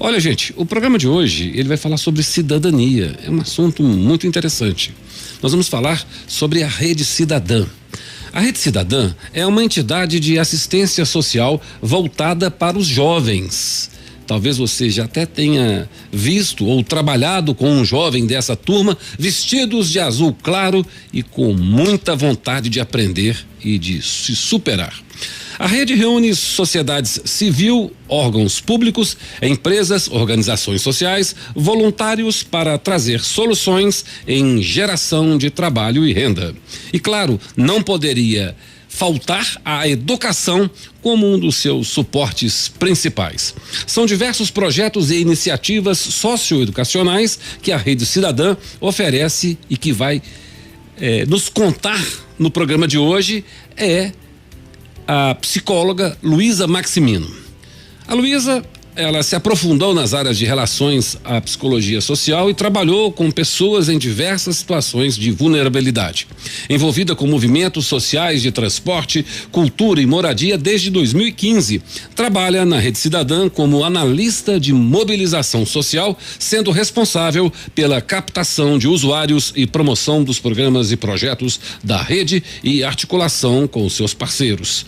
Olha, gente, o programa de hoje, ele vai falar sobre cidadania. É um assunto muito interessante. Nós vamos falar sobre a Rede Cidadã. A Rede Cidadã é uma entidade de assistência social voltada para os jovens. Talvez você já até tenha visto ou trabalhado com um jovem dessa turma, vestidos de azul claro e com muita vontade de aprender e de se superar. A rede reúne sociedades civil, órgãos públicos, empresas, organizações sociais, voluntários para trazer soluções em geração de trabalho e renda. E claro, não poderia faltar a educação como um dos seus suportes principais. São diversos projetos e iniciativas socioeducacionais que a Rede Cidadã oferece e que vai nos contar no programa de hoje é a psicóloga Luísa Maximino. A Luísa, ela se aprofundou nas áreas de relações à psicologia social e trabalhou com pessoas em diversas situações de vulnerabilidade. Envolvida com movimentos sociais de transporte, cultura e moradia desde 2015. Trabalha na Rede Cidadã como analista de mobilização social, sendo responsável pela captação de usuários e promoção dos programas e projetos da rede e articulação com seus parceiros.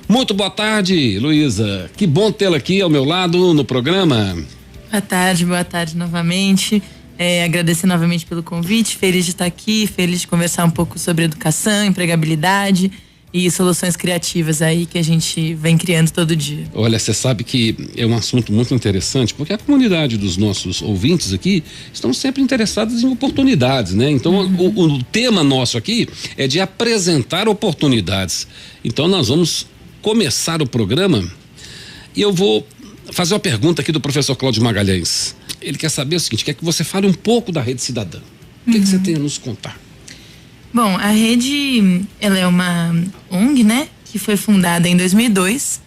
Muito boa tarde, Luísa. Que bom tê-la aqui ao meu lado no programa. Boa tarde novamente. Agradecer novamente pelo convite, feliz de estar aqui, feliz de conversar um pouco sobre educação, empregabilidade e soluções criativas aí que a gente vem criando todo dia. Olha, você sabe que é um assunto muito interessante, porque a comunidade dos nossos ouvintes aqui estão sempre interessados em oportunidades, né? Então, o tema nosso aqui é de apresentar oportunidades. Então, nós vamos começar o programa e eu vou fazer uma pergunta aqui do professor Cláudio Magalhães. Ele quer saber o seguinte, quer que você fale um pouco da Rede Cidadã. O que você tem a nos contar? Bom, a rede, ela é uma ONG, né, que foi fundada em 2002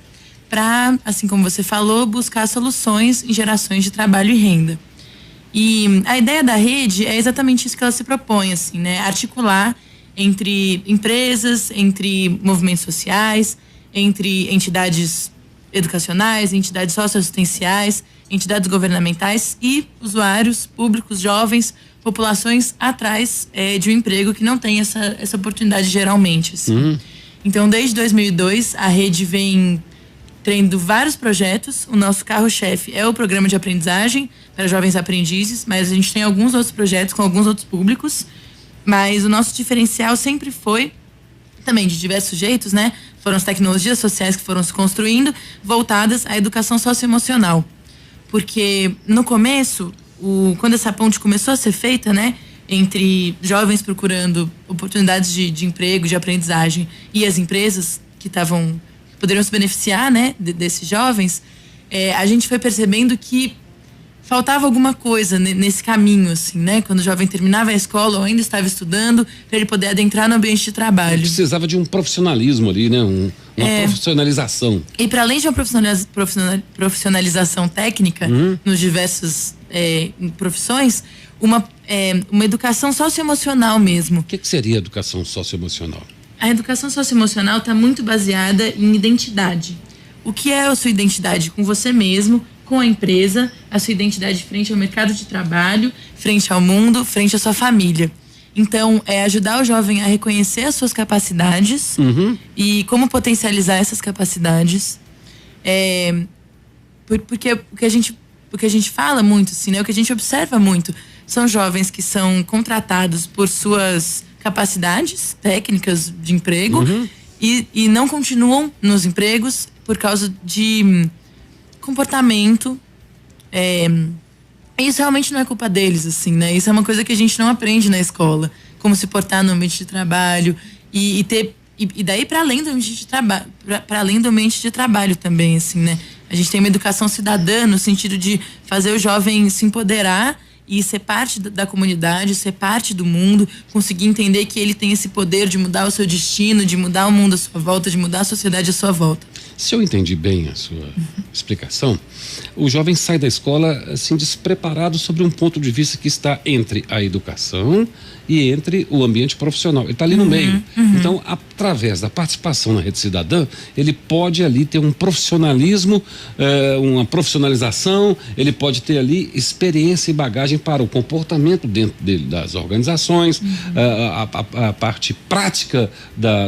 para, assim como você falou, buscar soluções em gerações de trabalho e renda. E a ideia da rede é exatamente isso que ela se propõe, assim, né, articular entre empresas, entre movimentos sociais, entre entidades educacionais, entidades socioassistenciais, entidades governamentais e usuários públicos, jovens, populações atrás de um emprego que não tem essa oportunidade geralmente. Assim. Então, desde 2002, a rede vem tendo vários projetos. O nosso carro-chefe é o programa de aprendizagem para jovens aprendizes, mas a gente tem alguns outros projetos com alguns outros públicos. Mas o nosso diferencial sempre foi, também de diversos jeitos, né? Foram as tecnologias sociais que foram se construindo, voltadas à educação socioemocional. Porque no começo, quando essa ponte começou a ser feita, né? Entre jovens procurando oportunidades de emprego, de aprendizagem e as empresas que poderiam se beneficiar, né? Desses jovens, a gente foi percebendo que faltava alguma coisa nesse caminho, assim, né? Quando o jovem terminava a escola ou ainda estava estudando, para ele poder adentrar no ambiente de trabalho. Ele precisava de um profissionalismo ali, né? Uma profissionalização. E para além de uma profissionalização técnica nos diversas profissões, uma educação socioemocional mesmo. O que seria educação socioemocional? A educação socioemocional está muito baseada em identidade. O que é a sua identidade com você mesmo, com a empresa, a sua identidade frente ao mercado de trabalho, frente ao mundo, frente à sua família. Então, é ajudar o jovem a reconhecer as suas capacidades e como potencializar essas capacidades. Porque o que a gente fala muito, assim, né? O que a gente observa muito são jovens que são contratados por suas capacidades técnicas de emprego e não continuam nos empregos por causa de comportamento. Isso realmente não é culpa deles, assim, né? Isso é uma coisa que a gente não aprende na escola, como se portar no ambiente de trabalho e daí para além do ambiente de trabalho, para além do ambiente de trabalho também, assim, né? A gente tem uma educação cidadã no sentido de fazer o jovem se empoderar e ser parte da comunidade, ser parte do mundo, conseguir entender que ele tem esse poder de mudar o seu destino, de mudar o mundo à sua volta, de mudar a sociedade à sua volta. Se eu entendi bem a sua explicação, o jovem sai da escola assim despreparado sobre um ponto de vista que está entre a educação e entre o ambiente profissional. Ele está ali no meio. Então, através da participação na Rede Cidadã, ele pode ali ter um profissionalismo, uma profissionalização, ele pode ter ali experiência e bagagem para o comportamento dentro das organizações, a parte prática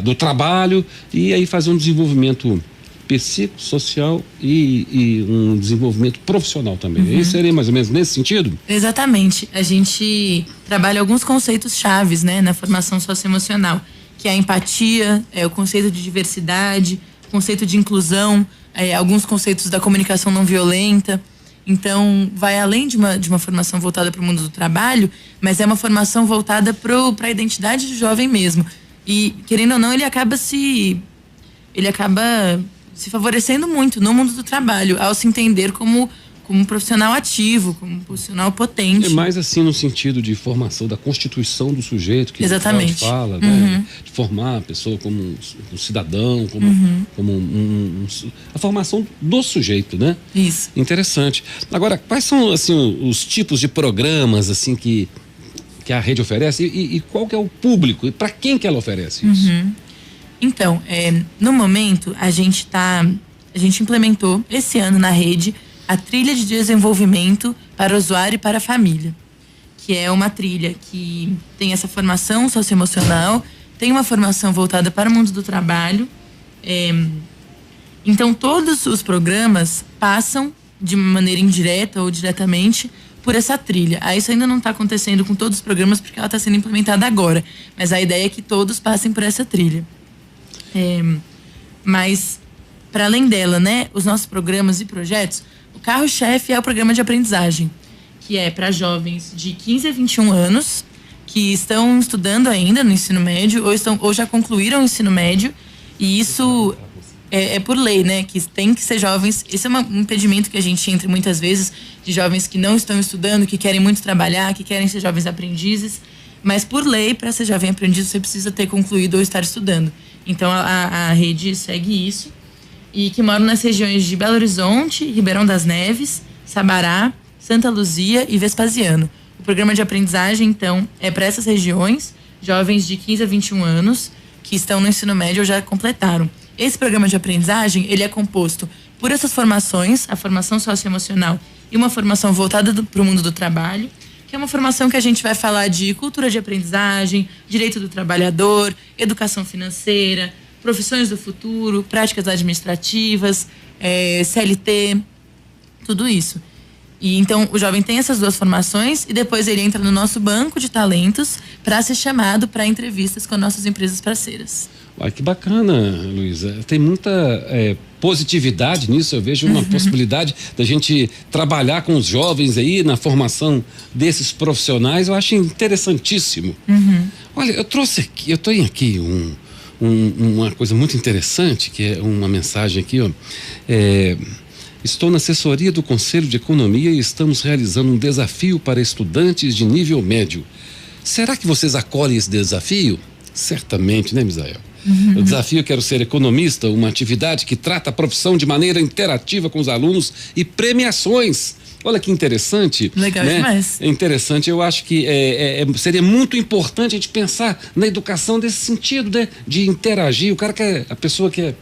do trabalho, e aí fazer um desenvolvimento psicossocial e um desenvolvimento profissional também. Isso seria mais ou menos nesse sentido? Exatamente. A gente trabalha alguns conceitos chaves, né, na formação socioemocional, que é a empatia, o conceito de diversidade, o conceito de inclusão, alguns conceitos da comunicação não violenta. Então, vai além de uma formação voltada para o mundo do trabalho, mas é uma formação voltada para a identidade do jovem mesmo. E, querendo ou não, ele acaba se favorecendo muito no mundo do trabalho, ao se entender como um profissional ativo, como um profissional potente. É mais assim no sentido de formação da constituição do sujeito, que exatamente. A gente fala, né? De formar a pessoa como um cidadão, como a formação do sujeito, né? Isso. Interessante. Agora, quais são assim os tipos de programas assim que a rede oferece e qual que é o público e para quem que ela oferece isso? Então, no momento, a gente implementou esse ano na rede a trilha de desenvolvimento para o usuário e para a família, que é uma trilha que tem essa formação socioemocional, tem uma formação voltada para o mundo do trabalho. Então, todos os programas passam de maneira indireta ou diretamente por essa trilha. Isso ainda não está acontecendo com todos os programas porque ela está sendo implementada agora, mas a ideia é que todos passem por essa trilha. Mas, para além dela, né, os nossos programas e projetos, o carro-chefe é o programa de aprendizagem, que é para jovens de 15 a 21 anos que estão estudando ainda no ensino médio ou já concluíram o ensino médio, e isso é por lei, né, que tem que ser jovens. Esse é um impedimento que a gente entra muitas vezes, de jovens que não estão estudando, que querem muito trabalhar, que querem ser jovens aprendizes, mas por lei, para ser jovem aprendiz, você precisa ter concluído ou estar estudando. Então, a rede segue isso. E que moram nas regiões de Belo Horizonte, Ribeirão das Neves, Sabará, Santa Luzia e Vespasiano. O programa de aprendizagem, então, é para essas regiões, jovens de 15 a 21 anos, que estão no ensino médio ou já completaram. Esse programa de aprendizagem, ele é composto por essas formações, a formação socioemocional e uma formação voltada para o mundo do trabalho, que é uma formação que a gente vai falar de cultura de aprendizagem, direito do trabalhador, educação financeira, profissões do futuro, práticas administrativas, CLT, tudo isso. E então o jovem tem essas duas formações e depois ele entra no nosso banco de talentos para ser chamado para entrevistas com nossas empresas parceiras. Olha que bacana, Luísa. Tem muita positividade nisso. Eu vejo uma possibilidade da gente trabalhar com os jovens aí na formação desses profissionais. Eu acho interessantíssimo. Olha, eu tenho aqui uma coisa muito interessante, que é uma mensagem aqui, ó. Estou na assessoria do Conselho de Economia e estamos realizando um desafio para estudantes de nível médio. Será que vocês acolhem esse desafio? Certamente, né, Misael? O desafio Quero Ser Economista, uma atividade que trata a profissão de maneira interativa com os alunos e premiações. Olha que interessante. Legal, né? Demais. É interessante. Eu acho que seria muito importante a gente pensar na educação desse sentido, né? De interagir. A pessoa quer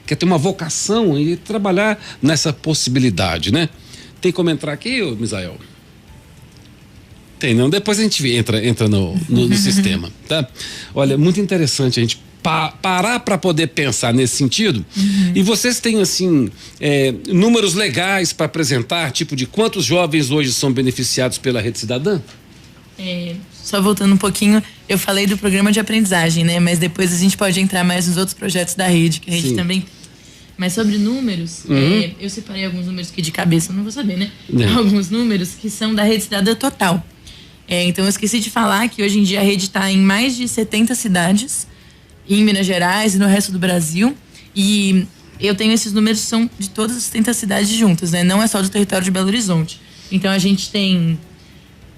ter uma vocação e trabalhar nessa possibilidade, né? Tem como entrar aqui, Misael? Tem, não? Depois a gente entra no sistema, tá? Olha, muito interessante a gente parar para poder pensar nesse sentido. E vocês têm, assim, números legais para apresentar, tipo de quantos jovens hoje são beneficiados pela Rede Cidadã? Só voltando um pouquinho, eu falei do programa de aprendizagem, né? Mas depois a gente pode entrar mais nos outros projetos da rede, que a rede também... Mas sobre números, eu separei alguns números que de cabeça eu não vou saber, né? Alguns números que são da Rede Cidadã total. Então eu esqueci de falar que hoje em dia a rede está em mais de 70 cidades, em Minas Gerais e no resto do Brasil. E eu tenho esses números que são de todas as 70 cidades juntas, né? Não é só do território de Belo Horizonte. Então a gente tem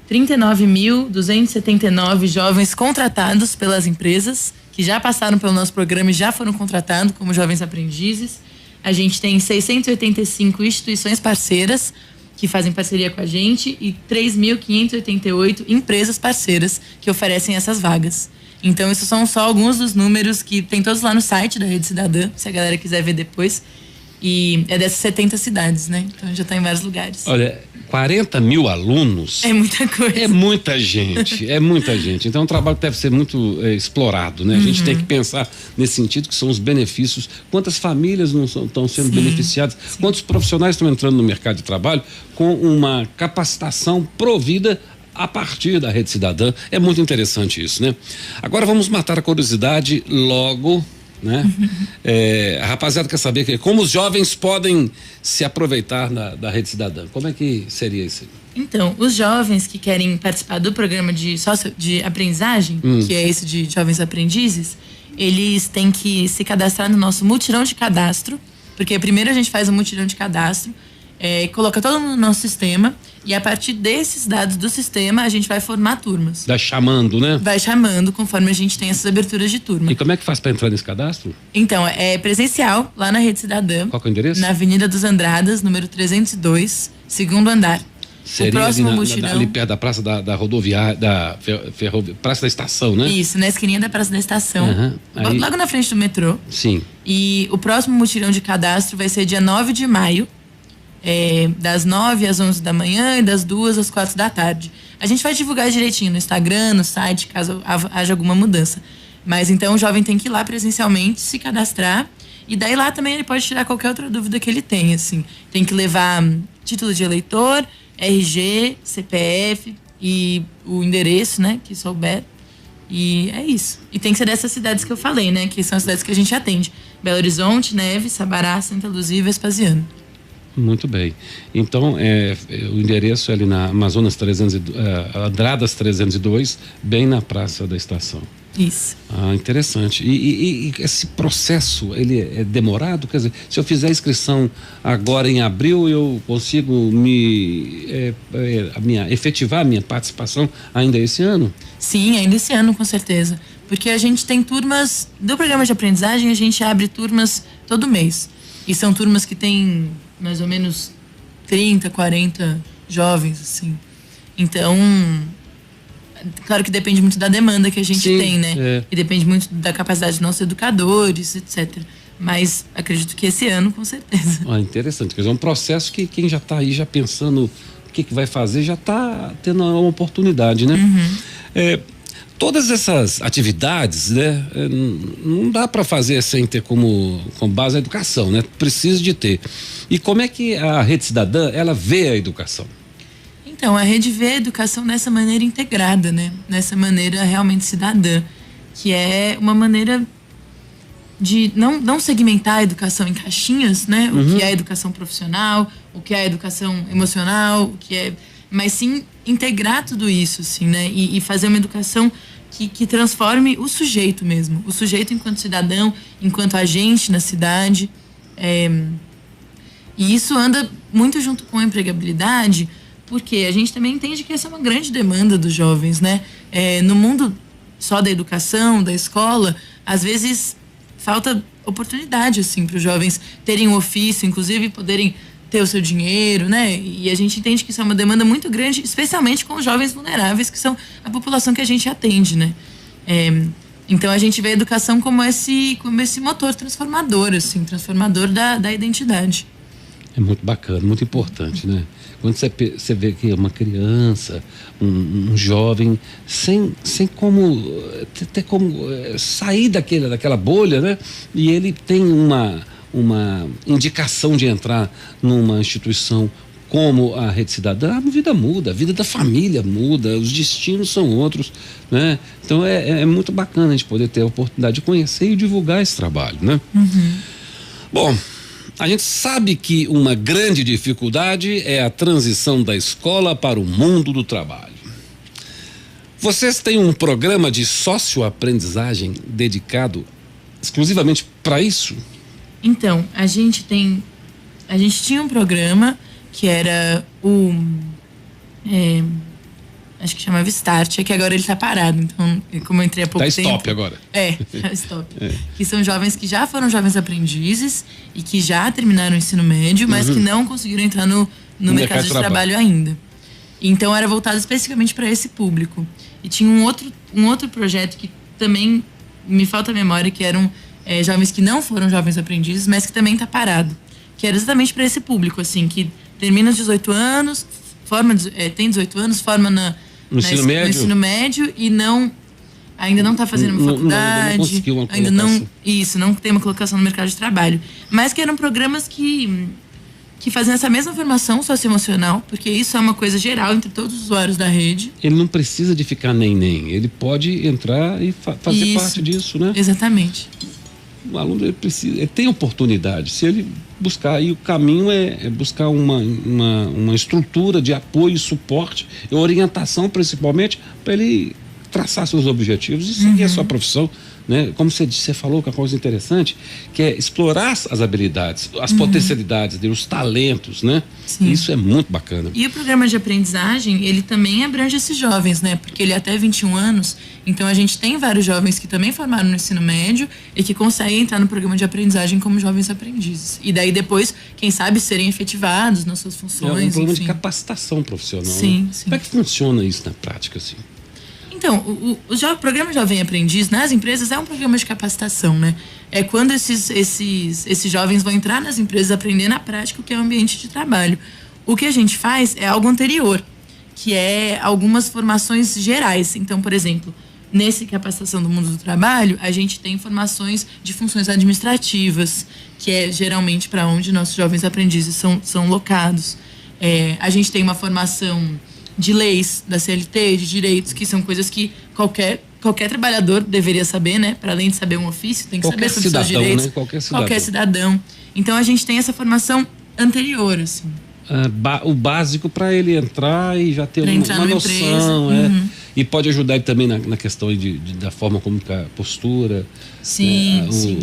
39.279 jovens contratados pelas empresas, que já passaram pelo nosso programa e já foram contratados como jovens aprendizes. A gente tem 685 instituições parceiras que fazem parceria com a gente e 3.588 empresas parceiras que oferecem essas vagas. Então, esses são só alguns dos números que tem todos lá no site da Rede Cidadã, se a galera quiser ver depois. E é dessas 70 cidades, né? Então já está em vários lugares. Olha, 40 mil alunos. É muita coisa. É muita gente, é muita gente. Então é um trabalho que deve ser muito explorado, né? A gente tem que pensar nesse sentido, que são os benefícios. Quantas famílias não estão sendo beneficiadas? Sim. Quantos profissionais estão entrando no mercado de trabalho com uma capacitação provida a partir da Rede Cidadã? É muito interessante isso, né? Agora vamos matar a curiosidade logo, né? A rapaziada quer saber como os jovens podem se aproveitar da Rede Cidadã. Como é que seria isso? Então, os jovens que querem participar do programa de aprendizagem, que é esse de jovens aprendizes, eles têm que se cadastrar no nosso mutirão de cadastro, porque primeiro a gente faz um mutirão de cadastro, coloca todo no nosso sistema, e a partir desses dados do sistema a gente vai formar turmas. Vai chamando, né? Vai chamando conforme a gente tem essas aberturas de turma. E como é que faz para entrar nesse cadastro? Então, é presencial lá na Rede Cidadã. Qual que é o endereço? Na Avenida dos Andradas, número 302, segundo andar. Seria o próximo mutirão ali perto da praça da rodoviária, praça da estação, né? Isso, na esquininha da praça da estação. Aí... Logo na frente do metrô. Sim. E o próximo mutirão de cadastro vai ser dia 9 de maio. Das 9 às 11 da manhã e das 2 às 4 da tarde. A gente vai divulgar direitinho no Instagram, no site, caso haja alguma mudança. Mas então o jovem tem que ir lá presencialmente, se cadastrar, e daí lá também ele pode tirar qualquer outra dúvida que ele tenha, assim. Tem que levar título de eleitor, RG, CPF e o endereço, né, que souber. E é isso. E tem que ser dessas cidades que eu falei, né, que são as cidades que a gente atende: Belo Horizonte, Neves, Sabará, Santa Luzia e Vespasiano. Muito bem. Então, o endereço é ali na Amazonas 302, Andradas 302, bem na Praça da Estação. Isso. Interessante. E esse processo, ele é demorado? Quer dizer, se eu fizer a inscrição agora em abril, eu consigo efetivar a minha participação ainda esse ano? Sim, ainda esse ano, com certeza. Porque a gente tem turmas, do programa de aprendizagem, a gente abre turmas todo mês. E são turmas que tem mais ou menos 30, 40 jovens, assim. Então, claro que depende muito da demanda que a gente tem, né? E depende muito da capacidade dos nossos educadores, etc. Mas acredito que esse ano, com certeza. Interessante. Quer dizer, é um processo que quem já está aí, já pensando o que vai fazer, já está tendo uma oportunidade, né? Todas essas atividades, né, não dá para fazer sem ter com base a educação, né? Precisa de ter. E como é que a Rede Cidadã, ela vê a educação? Então, a rede vê a educação dessa maneira integrada, né? Nessa maneira realmente cidadã, que é uma maneira de não segmentar a educação em caixinhas, né? O que é a educação profissional, o que é a educação emocional, o que é... Mas sim integrar tudo isso, assim, né? E fazer uma educação que transforme o sujeito mesmo. O sujeito enquanto cidadão, enquanto agente na cidade. E isso anda muito junto com a empregabilidade, porque a gente também entende que essa é uma grande demanda dos jovens, né? No mundo só da educação, da escola, às vezes falta oportunidade, assim, para os jovens terem um ofício, inclusive poderem ter o seu dinheiro, né? E a gente entende que isso é uma demanda muito grande, especialmente com os jovens vulneráveis, que são a população que a gente atende, né? Então a gente vê a educação como esse motor transformador, assim, transformador da identidade. É muito bacana, muito importante, né? Quando você vê que uma criança, um jovem, sem ter como sair daquela bolha, né? E ele tem uma indicação de entrar numa instituição como a Rede Cidadã, a vida muda, a vida da família muda, os destinos são outros, né? Então é muito bacana a gente poder ter a oportunidade de conhecer e divulgar esse trabalho, né? Bom, a gente sabe que uma grande dificuldade é a transição da escola para o mundo do trabalho. Vocês têm um programa de socioaprendizagem dedicado exclusivamente para isso? Então, a gente tinha um programa que era acho que chamava Start, é que agora ele tá parado, então, como eu entrei há pouco tempo... Tá stop agora. Tá stop. Que são jovens que já foram jovens aprendizes e que já terminaram o ensino médio, mas que não conseguiram entrar no mercado de trabalho ainda. Então, era voltado especificamente para esse público. E tinha um outro projeto que também me falta a memória, que eram jovens que não foram jovens aprendizes, mas que também tá parado. Que era exatamente para esse público, assim, que termina os 18 anos, tem 18 anos, forma no ensino médio e ainda não está fazendo uma faculdade, não conseguiu uma ainda não tem uma colocação no mercado de trabalho. Mas que eram programas que fazem essa mesma formação socioemocional, porque isso é uma coisa geral entre todos os usuários da rede. Ele não precisa de ficar nem, ele pode entrar e fazer parte disso, né? Exatamente. O aluno ele tem oportunidade, se ele buscar, e o caminho é buscar uma estrutura de apoio e suporte, e orientação principalmente, para ele traçar seus objetivos e seguir a sua profissão, né? Como você falou, que é uma coisa interessante, que é explorar as habilidades, as potencialidades dele, os talentos, né? Sim. Isso é muito bacana. E o programa de aprendizagem, ele também abrange esses jovens, né? Porque ele é até 21 anos, então a gente tem vários jovens que também formaram no ensino médio e que conseguem entrar no programa de aprendizagem como jovens aprendizes. E daí depois, quem sabe, serem efetivados nas suas funções. É um programa de capacitação profissional. Sim, né? sim. Como é que funciona isso na prática, assim? Então, o programa Jovem Aprendiz nas empresas é um programa de capacitação, né? É quando esses jovens vão entrar nas empresas, aprender na prática o que é o ambiente de trabalho. O que a gente faz é algo anterior, que é algumas formações gerais. Então, por exemplo, nesse capacitação do mundo do trabalho, a gente tem formações de funções administrativas, que é geralmente para onde nossos jovens aprendizes são locados. A gente tem uma formação de leis da CLT, de direitos, que são coisas que qualquer trabalhador deveria saber, né? Para além de saber um ofício, tem que saber sobre seus direitos. Né? Qualquer cidadão. Então a gente tem essa formação anterior, assim. O básico para ele entrar e já ter uma noção, e pode ajudar ele também na questão da forma como fica a postura. Sim, né? sim.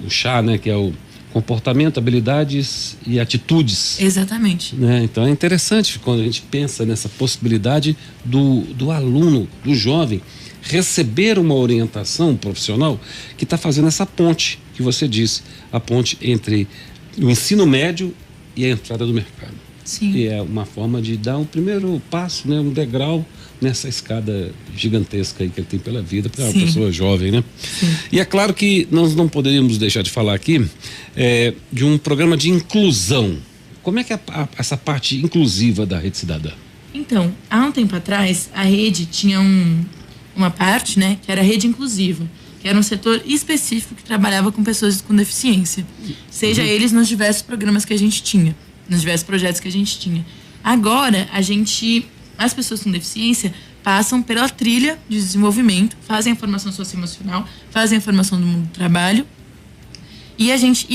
O chá, né? Que é o comportamento, habilidades e atitudes. Exatamente. Né? Então é interessante quando a gente pensa nessa possibilidade do aluno, do jovem, receber uma orientação profissional que está fazendo essa ponte que você disse, a ponte entre o ensino médio e a entrada do mercado. Sim. E é uma forma de dar um primeiro passo, né? Um degrau nessa escada gigantesca aí que ele tem pela vida, para uma pessoa jovem, né? Sim. E é claro que nós não poderíamos deixar de falar aqui de um programa de inclusão. Como é que é essa parte inclusiva da Rede Cidadã? Então, há um tempo atrás, a rede tinha uma parte, né, que era a rede inclusiva, que era um setor específico que trabalhava com pessoas com deficiência, seja eles nos diversos programas que a gente tinha, nos diversos projetos que a gente tinha. Agora, as pessoas com deficiência passam pela trilha de desenvolvimento, fazem a formação socioemocional, fazem a formação do mundo do trabalho e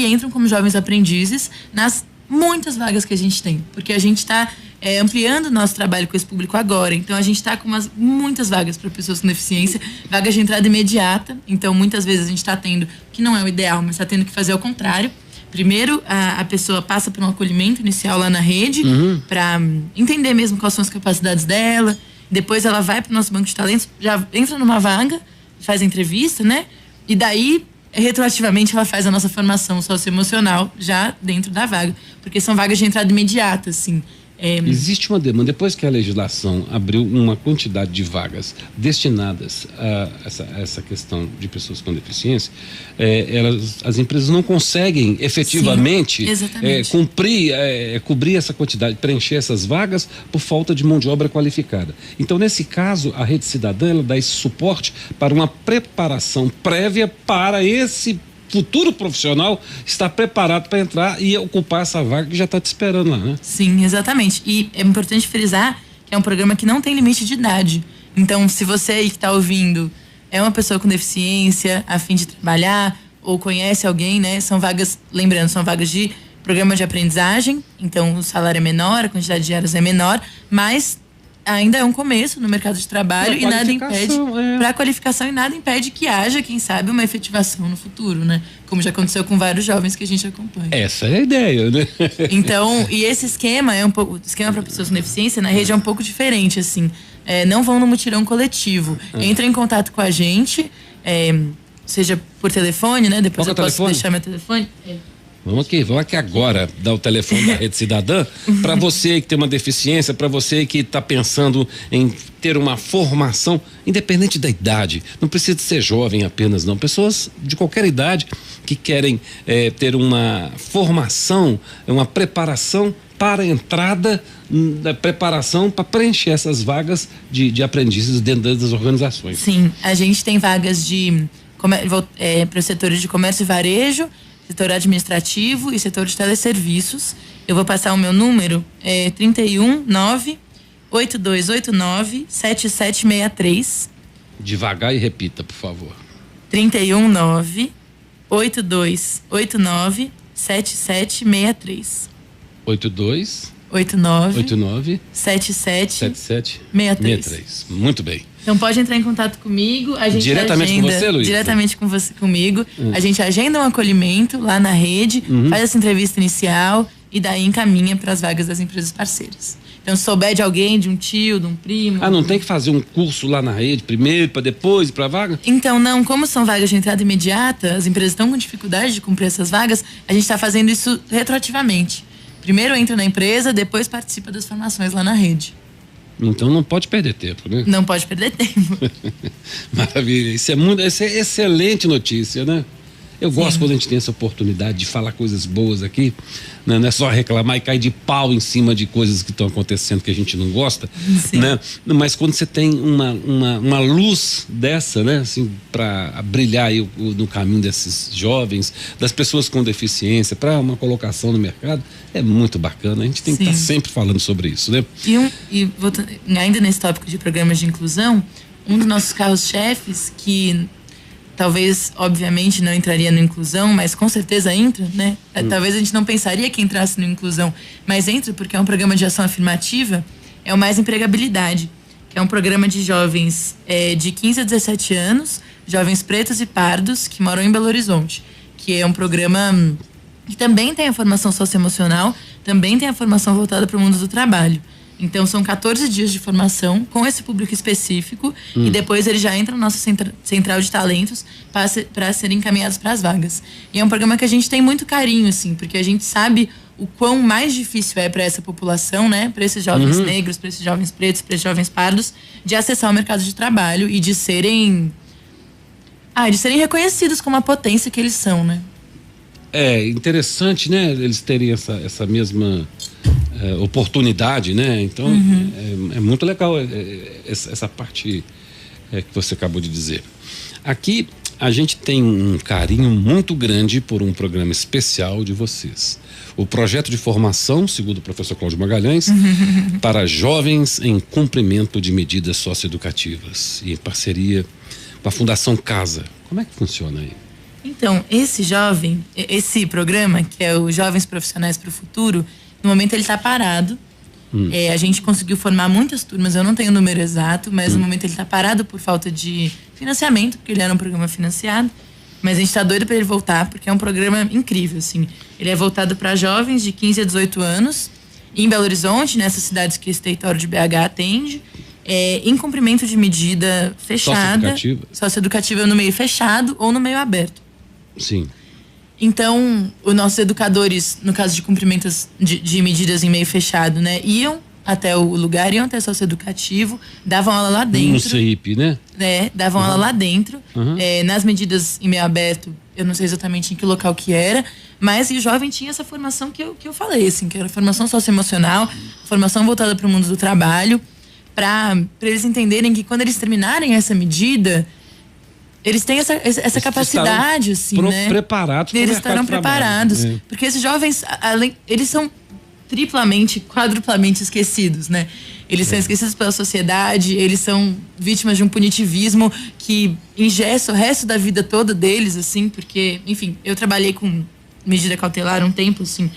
entram como jovens aprendizes nas muitas vagas que a gente tem, porque a gente está ampliando o nosso trabalho com esse público agora. Então a gente está com muitas vagas para pessoas com deficiência, vagas de entrada imediata. Então muitas vezes a gente está tendo, que não é o ideal, mas está tendo que fazer ao contrário. Primeiro, a pessoa passa por um acolhimento inicial lá na rede, para entender mesmo quais são as capacidades dela. Depois ela vai para o nosso banco de talentos, já entra numa vaga, faz a entrevista, né? E daí, retroativamente, ela faz a nossa formação socioemocional já dentro da vaga. Porque são vagas de entrada imediata, assim. Existe uma demanda, depois que a legislação abriu uma quantidade de vagas destinadas a essa questão de pessoas com deficiência, as empresas não conseguem efetivamente cobrir essa quantidade, preencher essas vagas por falta de mão de obra qualificada. Então, nesse caso, a Rede Cidadã ela dá esse suporte para uma preparação prévia para esse futuro profissional estar preparado para entrar e ocupar essa vaga que já está te esperando lá, né? Sim, exatamente. E é importante frisar que é um programa que não tem limite de idade. Então, se você aí que está ouvindo é uma pessoa com deficiência, a fim de trabalhar, ou conhece alguém, né? São vagas, lembrando, são vagas de programa de aprendizagem, então o salário é menor, a quantidade de horas é menor, mas ainda é um começo no mercado de trabalho e nada impede para a qualificação e nada impede que haja, quem sabe, uma efetivação no futuro, né? Como já aconteceu com vários jovens que a gente acompanha. Essa é a ideia, né? Então, e esse esquema é um pouco, o esquema para pessoas com deficiência na rede é um pouco diferente, assim. Não vão no mutirão coletivo. Entra em contato com a gente, seja por telefone, né? Depois eu posso deixar meu telefone. Vamos aqui agora dar o telefone da Rede Cidadã para você que tem uma deficiência, para você que está pensando em ter uma formação, independente da idade. Não precisa ser jovem apenas, não. Pessoas de qualquer idade que querem ter uma formação, uma preparação para a entrada, da preparação para preencher essas vagas de aprendizes dentro das organizações. Sim, a gente tem vagas para os setores de comércio e varejo, setor administrativo e setor de teleserviços. Eu vou passar o meu número, 319-8289-7763. Devagar e repita, por favor. 319-8289-7763. 89 7763. Muito bem. Então pode entrar em contato comigo. A gente diretamente com você, Luiz? Diretamente comigo. A gente agenda um acolhimento lá na rede, faz essa entrevista inicial e daí encaminha para as vagas das empresas parceiras. Então, se souber de alguém, de um tio, de um primo... não tem que fazer um curso lá na rede primeiro, para depois ir para a vaga? Então, não. Como são vagas de entrada imediata, as empresas estão com dificuldade de cumprir essas vagas, a gente está fazendo isso retroativamente. Primeiro entra na empresa, depois participa das formações lá na rede. Então não pode perder tempo, né? Não pode perder tempo. Maravilha. Isso é excelente notícia, né? Eu gosto quando a gente tem essa oportunidade de falar coisas boas aqui, né? Não é só reclamar e cair de pau em cima de coisas que estão acontecendo que a gente não gosta, né? Mas quando você tem uma luz dessa, né? Assim, para brilhar aí no caminho desses jovens, das pessoas com deficiência, para uma colocação no mercado, é muito bacana. A gente tem que estar sempre falando sobre isso, né? Ainda nesse tópico de programas de inclusão, um dos nossos carros-chefes que talvez, obviamente, não entraria no inclusão, mas com certeza entra, né? Talvez a gente não pensaria que entrasse no inclusão, mas entra porque é um programa de ação afirmativa, é o Mais Empregabilidade, que é um programa de jovens de 15 a 17 anos, jovens pretos e pardos que moram em Belo Horizonte, que é um programa que também tem a formação socioemocional, também tem a formação voltada para o mundo do trabalho. Então, são 14 dias de formação com esse público específico e depois eles já entram na nossa central de talentos para serem encaminhados para as vagas. E é um programa que a gente tem muito carinho, assim, porque a gente sabe o quão mais difícil é para essa população, né? Para esses jovens negros, para esses jovens pretos, para esses jovens pardos, de acessar o mercado de trabalho e de serem reconhecidos como a potência que eles são, né? É interessante, né? Eles terem essa mesma oportunidade, né? Então é muito legal essa parte que você acabou de dizer. Aqui a gente tem um carinho muito grande por um programa especial de vocês. O projeto de formação, segundo o professor Cláudio Magalhães, para jovens em cumprimento de medidas socioeducativas e em parceria com a Fundação Casa. Como é que funciona aí? Então, esse programa, que é o Jovens Profissionais para o Futuro, no momento ele está parado. A gente conseguiu formar muitas turmas, eu não tenho o número exato, mas no momento ele está parado por falta de financiamento, porque ele era um programa financiado. Mas a gente está doido para ele voltar, porque é um programa incrível, assim. Ele é voltado para jovens de 15 a 18 anos, em Belo Horizonte, nessas cidades que esse território de BH atende, em cumprimento de medida fechada. Socioeducativa no meio fechado ou no meio aberto. Sim. Então, os nossos educadores, no caso de cumprimentos de medidas em meio fechado, né, iam até o lugar, iam até o socioeducativo, davam aula lá dentro. No CIP, né? Davam aula lá dentro. Nas medidas em meio aberto, eu não sei exatamente em que local que era, mas o jovem tinha essa formação que eu falei, assim, que era formação socioemocional, formação voltada para o mundo do trabalho, para eles entenderem que quando eles terminarem essa medida, eles têm essa capacidade, assim, né? Preparados. Eles estarão preparados. Porque esses jovens, eles são triplamente, quadruplamente esquecidos, né? Eles são esquecidos pela sociedade, eles são vítimas de um punitivismo que engessa o resto da vida toda deles, assim, porque, enfim, eu trabalhei com medida cautelar um tempo, assim.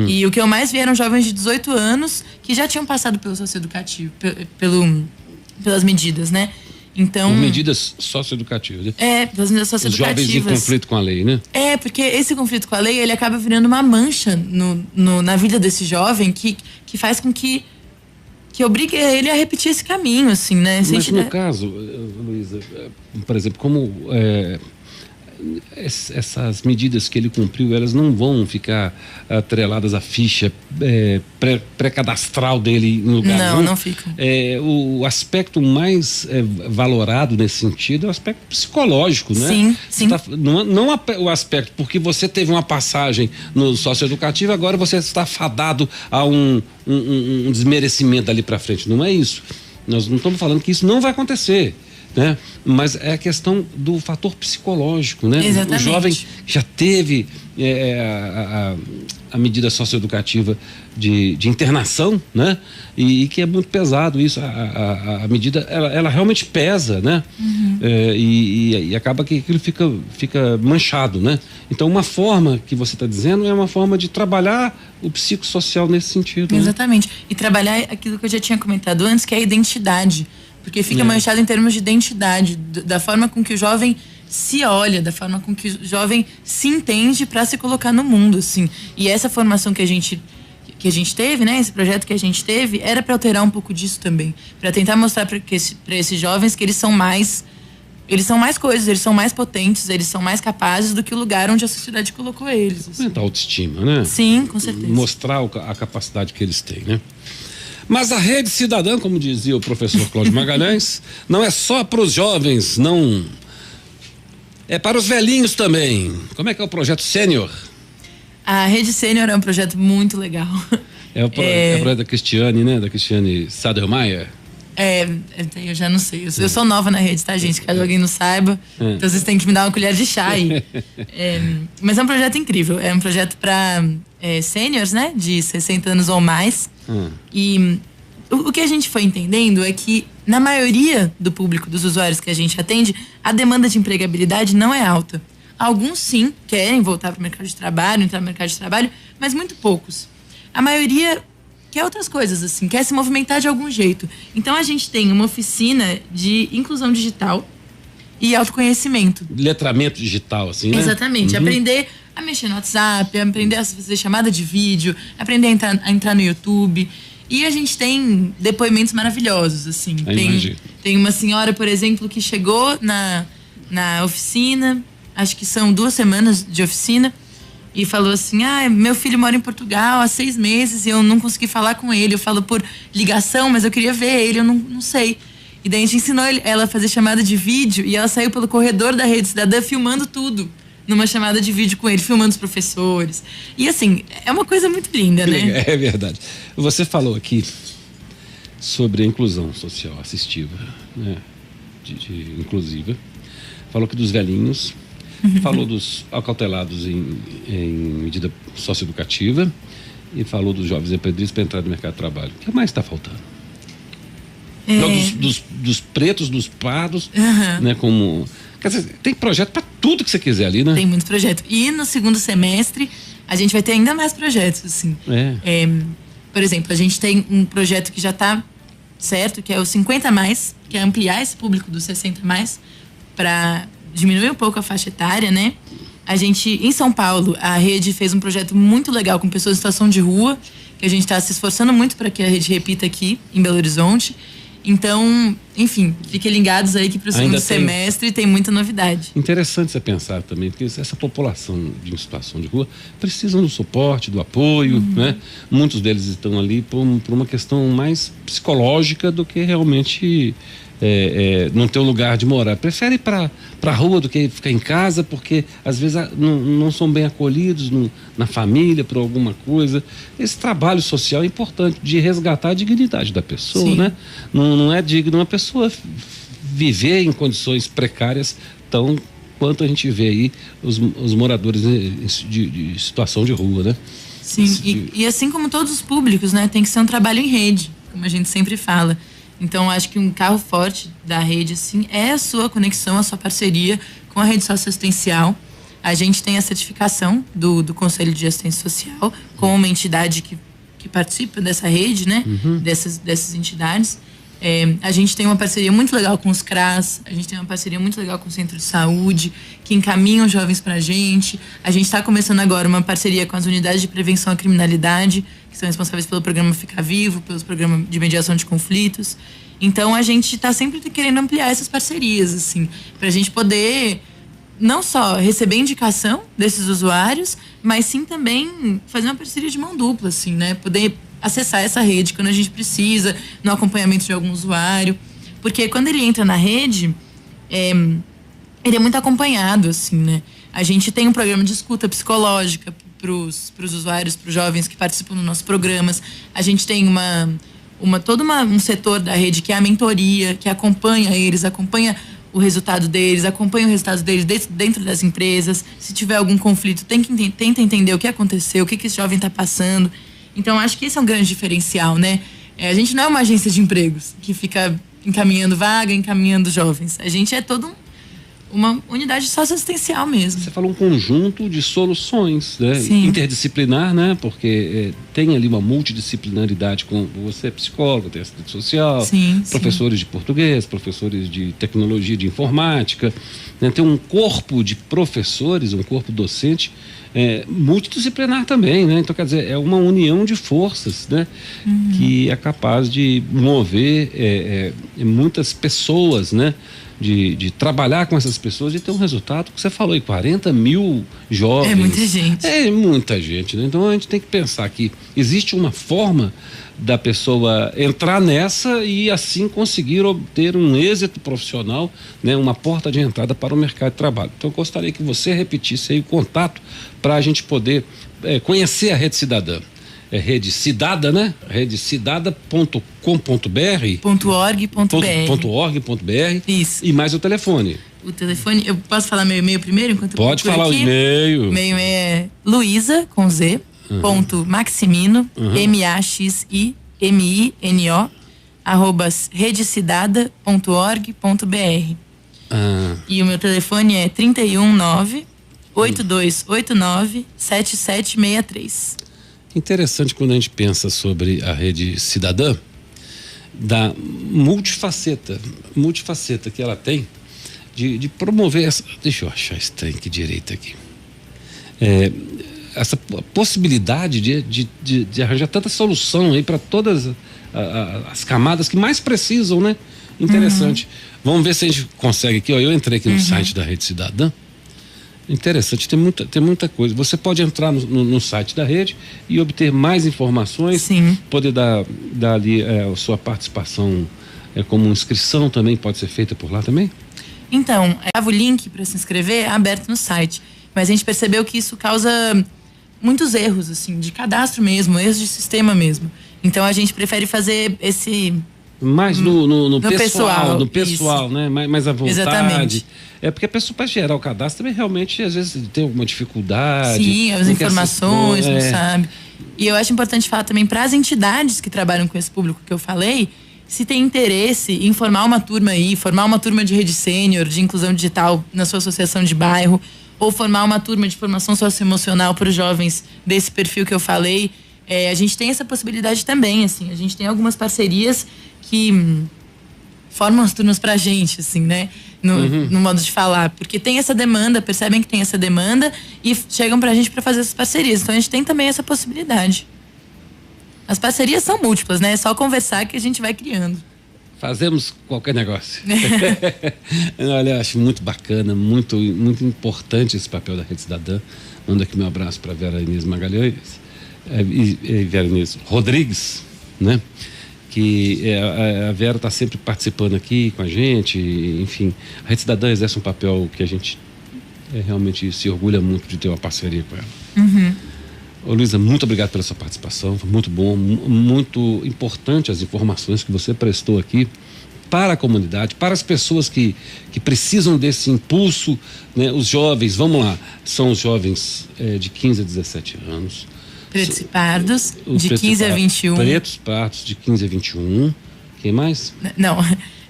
E o que eu mais vi eram jovens de 18 anos que já tinham passado pelo socioeducativo, pelas medidas, né? Então, medidas socioeducativas, né? pelas medidas socioeducativas. Os jovens em conflito com a lei, né? Porque esse conflito com a lei, ele acaba virando uma mancha na vida desse jovem que faz com que obrigue ele a repetir esse caminho, assim, né? Mas no caso, Luísa, por exemplo, como essas medidas que ele cumpriu, elas não vão ficar atreladas à ficha pré-cadastral dele em lugar nenhum. Não ficam. O aspecto mais valorado nesse sentido é o aspecto psicológico, né? Sim. Não o aspecto, porque você teve uma passagem no socioeducativo, agora você está fadado a um desmerecimento dali para frente. Não é isso. Nós não estamos falando que isso não vai acontecer, né? Mas é a questão do fator psicológico, né? Exatamente. O jovem já teve a medida socioeducativa de internação, né? E que é muito pesado isso. A medida, ela realmente pesa, né? E acaba que aquilo fica manchado, né? Então, uma forma que você está dizendo é uma forma de trabalhar o psicossocial nesse sentido. Exatamente. Né? E trabalhar aquilo que eu já tinha comentado antes, que é a identidade. Porque fica manchado em termos de identidade, da forma com que o jovem se olha, da forma com que o jovem se entende para se colocar no mundo, assim. E essa formação que a gente teve, né, esse projeto que a gente teve, era para alterar um pouco disso também, para tentar mostrar para esses jovens que eles são mais coisas, eles são mais potentes, eles são mais capazes do que o lugar onde a sociedade colocou eles. Assim. Aumentar a autoestima, né? Sim, com certeza. Mostrar a capacidade que eles têm, né? Mas a Rede Cidadã, como dizia o professor Cláudio Magalhães, não é só para os jovens, não. É para os velhinhos também. Como é que é o projeto Sênior? A Rede Sênior é um projeto muito legal. É o projeto da Cristiane, né? Da Cristiane Sadermayer. Eu já não sei. Eu sou nova na rede, tá, gente? Caso alguém não saiba. Então vocês têm que me dar uma colher de chá aí. Mas é um projeto incrível. É um projeto para sêniors, né? De 60 anos ou mais. E o que a gente foi entendendo é que, na maioria do público, dos usuários que a gente atende, a demanda de empregabilidade não é alta. Alguns, sim, querem voltar para o mercado de trabalho, entrar no mercado de trabalho, mas muito poucos. A maioria quer outras coisas, assim, quer se movimentar de algum jeito. Então, a gente tem uma oficina de inclusão digital e autoconhecimento. Letramento digital, assim, né? Exatamente. Aprender a mexer no WhatsApp, aprender a fazer chamada de vídeo, aprender a entrar no YouTube. E a gente tem depoimentos maravilhosos, assim. Tem uma senhora, por exemplo, que chegou na oficina, acho que são 2 semanas de oficina, e falou assim: meu filho mora em Portugal há 6 meses e eu não consegui falar com ele. Eu falo por ligação, mas eu queria ver ele, eu não sei. E daí a gente ensinou ela a fazer chamada de vídeo e ela saiu pelo corredor da Rede Cidadã filmando tudo. Numa chamada de vídeo com ele, filmando os professores. E assim, é uma coisa muito linda, né? É verdade. Você falou aqui sobre a inclusão social assistiva, né? Inclusiva. Falou que dos velhinhos, falou dos acautelados em medida socioeducativa e falou dos jovens empreendedores para entrar no mercado de trabalho. O que mais está faltando? Não, dos pretos, dos pardos, né? Como... Quer dizer, tem projeto para tudo que você quiser ali, né? Tem muito projeto. E no segundo semestre, a gente vai ter ainda mais projetos, assim. Por exemplo, a gente tem um projeto que já está certo, que é o 50+, que é ampliar esse público dos 60+, para diminuir um pouco a faixa etária, né? A gente, em São Paulo, a rede fez um projeto muito legal com pessoas em situação de rua, que a gente está se esforçando muito para que a rede repita aqui, em Belo Horizonte. Então, enfim, fiquem ligados aí que para o segundo semestre tem muita novidade. Interessante você pensar também, porque essa população de situação de rua precisam do suporte, do apoio, né? Muitos deles estão ali por uma questão mais psicológica do que realmente não ter um lugar de morar. Prefere ir para a rua do que ficar em casa, porque às vezes não são bem acolhidos na família por alguma coisa. Esse trabalho social é importante de resgatar a dignidade da pessoa, né? Não é digno uma pessoa viver em condições precárias tão quanto a gente vê aí os moradores de situação de rua, né? Sim, e assim como todos os públicos, né? Tem que ser um trabalho em rede, como a gente sempre fala. Então, acho que um carro forte da rede, assim, é a sua conexão, a sua parceria com a rede socioassistencial. A gente tem a certificação do Conselho de Assistência Social como uma entidade que participa dessa rede, né? Dessas entidades. A gente tem uma parceria muito legal com os CRAS, a gente tem uma parceria muito legal com o Centro de Saúde, que encaminham jovens pra gente. A gente está começando agora uma parceria com as unidades de prevenção à criminalidade, que são responsáveis pelo programa Ficar Vivo, pelos programas de mediação de conflitos. Então a gente está sempre querendo ampliar essas parcerias, assim, pra gente poder não só receber indicação desses usuários, mas sim também fazer uma parceria de mão dupla, assim, né? Poder acessar essa rede quando a gente precisa, no acompanhamento de algum usuário. Porque quando ele entra na rede, ele é muito acompanhado, assim, né? A gente tem um programa de escuta psicológica pros usuários, pros jovens que participam dos nossos programas. A gente tem um setor da rede que é a mentoria, que acompanha eles, acompanha o resultado deles, acompanha o resultado deles dentro das empresas. Se tiver algum conflito, tenta entender o que aconteceu, o que esse jovem está passando. Então, acho que esse é um grande diferencial, né? A gente não é uma agência de empregos que fica encaminhando vaga, encaminhando jovens. A gente é uma unidade socioassistencial mesmo. Você falou um conjunto de soluções, né? Sim. Interdisciplinar, né? Porque tem ali uma multidisciplinaridade com você é psicólogo, tem assistente social, sim, professores de português, professores de tecnologia, de informática, né? Tem um corpo de professores, um corpo docente multidisciplinar também, né? Então, quer dizer, é uma união de forças, né? Que é capaz de mover muitas pessoas, né? De trabalhar com essas pessoas e ter um resultado que você falou aí, 40 mil jovens. É muita gente. É muita gente, né? Então a gente tem que pensar que existe uma forma da pessoa entrar nessa e assim conseguir obter um êxito profissional, né? Uma porta de entrada para o mercado de trabalho. Então eu gostaria que você repetisse aí o contato para a gente poder conhecer a Rede Cidadã. É Rede Cidada, né? redecidada.com.br .org.br. Isso. E mais o telefone. O telefone, eu posso falar meu e-mail primeiro? Enquanto Pode falar aqui? O e-mail. Meu e-mail é Luiza, com Z, ponto Maximino, MAXIMINO, @redecidada.org.br. E o meu telefone é 319-8289-7763. Interessante quando a gente pensa sobre a Rede Cidadã, da multifaceta que ela tem de promover essa. Deixa eu achar esse trem aqui direito aqui. Essa possibilidade de arranjar tanta solução aí para todas as camadas que mais precisam, né? Interessante. Vamos ver se a gente consegue aqui. Ó, eu entrei aqui no site da Rede Cidadã. Interessante, tem muita coisa. Você pode entrar no site da rede e obter mais informações. Sim. Poder dar ali a sua participação como inscrição também pode ser feita por lá também? Então, o link para se inscrever é aberto no site, mas a gente percebeu que isso causa muitos erros, assim, de cadastro mesmo, erros de sistema mesmo. Então a gente prefere fazer esse mais no pessoal, isso. Né? Mais à vontade. Exatamente. Porque a pessoa, para gerar o cadastro, também realmente às vezes tem alguma dificuldade. Sim, as informações, não sabe. E eu acho importante falar também para as entidades que trabalham com esse público que eu falei, se tem interesse em formar uma turma aí, formar uma turma de rede sênior, de inclusão digital na sua associação de bairro, ou formar uma turma de formação socioemocional para os jovens desse perfil que eu falei, a gente tem essa possibilidade também, assim. A gente tem algumas parcerias que formam as turmas pra gente, assim, né? No modo de falar. Porque tem essa demanda, percebem que tem essa demanda e chegam pra gente pra fazer essas parcerias. Então a gente tem também essa possibilidade. As parcerias são múltiplas, né? É só conversar que a gente vai criando. Fazemos qualquer negócio. Olha, eu acho muito bacana, muito importante esse papel da Rede Cidadã. Mando aqui meu abraço para Vera Inês Magalhães e Vera Inês Rodrigues, né? Que a Vera está sempre participando aqui com a gente, enfim. A Rede Cidadã exerce um papel que a gente realmente se orgulha muito de ter uma parceria com ela. Ô, Luiza, muito obrigado pela sua participação, foi muito bom, muito importante as informações que você prestou aqui para a comunidade, para as pessoas que precisam desse impulso, né? Os jovens, vamos lá, são os jovens de 15 a 17 anos. Pretos e pardos, de 15 a 21. Pretos e pardos, de 15 a 21. Quem mais? Não,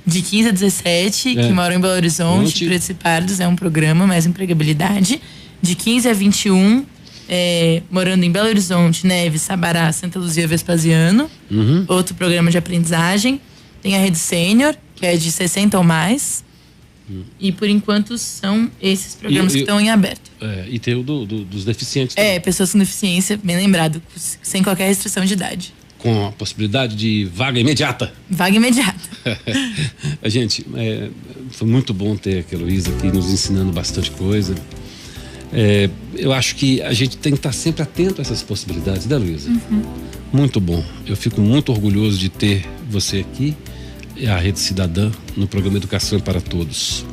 de 15 a 17, que moram em Belo Horizonte. Pretos e pardos é um programa mais empregabilidade. De 15 a 21, morando em Belo Horizonte, Neves, Sabará, Santa Luzia, Vespasiano. Outro programa de aprendizagem. Tem a Rede Sênior, que é de 60 ou mais. E por enquanto são esses programas que estão em aberto. E tem o dos deficientes também. Pessoas com deficiência, bem lembrado, sem qualquer restrição de idade. Com a possibilidade de vaga imediata. Vaga imediata. Gente, foi muito bom ter a Heloísa aqui nos ensinando bastante coisa. Eu acho que a gente tem que estar sempre atento a essas possibilidades, né, Heloísa? Muito bom. Eu fico muito orgulhoso de ter você aqui, a Rede Cidadã, no programa Educação para Todos.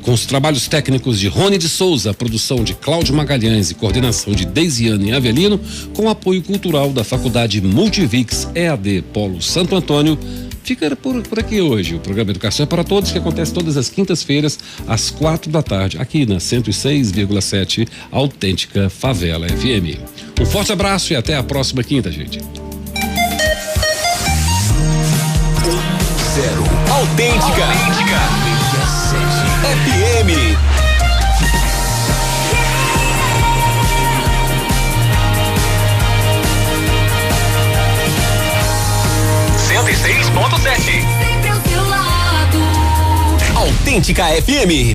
Com os trabalhos técnicos de Rony de Souza, produção de Cláudio Magalhães e coordenação de Deisiane Avelino, com apoio cultural da Faculdade Multivix EAD Polo Santo Antônio, fica por aqui hoje o programa Educação para Todos, que acontece todas as quintas-feiras, às 4h, aqui na 106,7 Autêntica Favela FM. Um forte abraço e até a próxima quinta, gente. Autêntica FM. Sempre ao seu lado. Autêntica FM.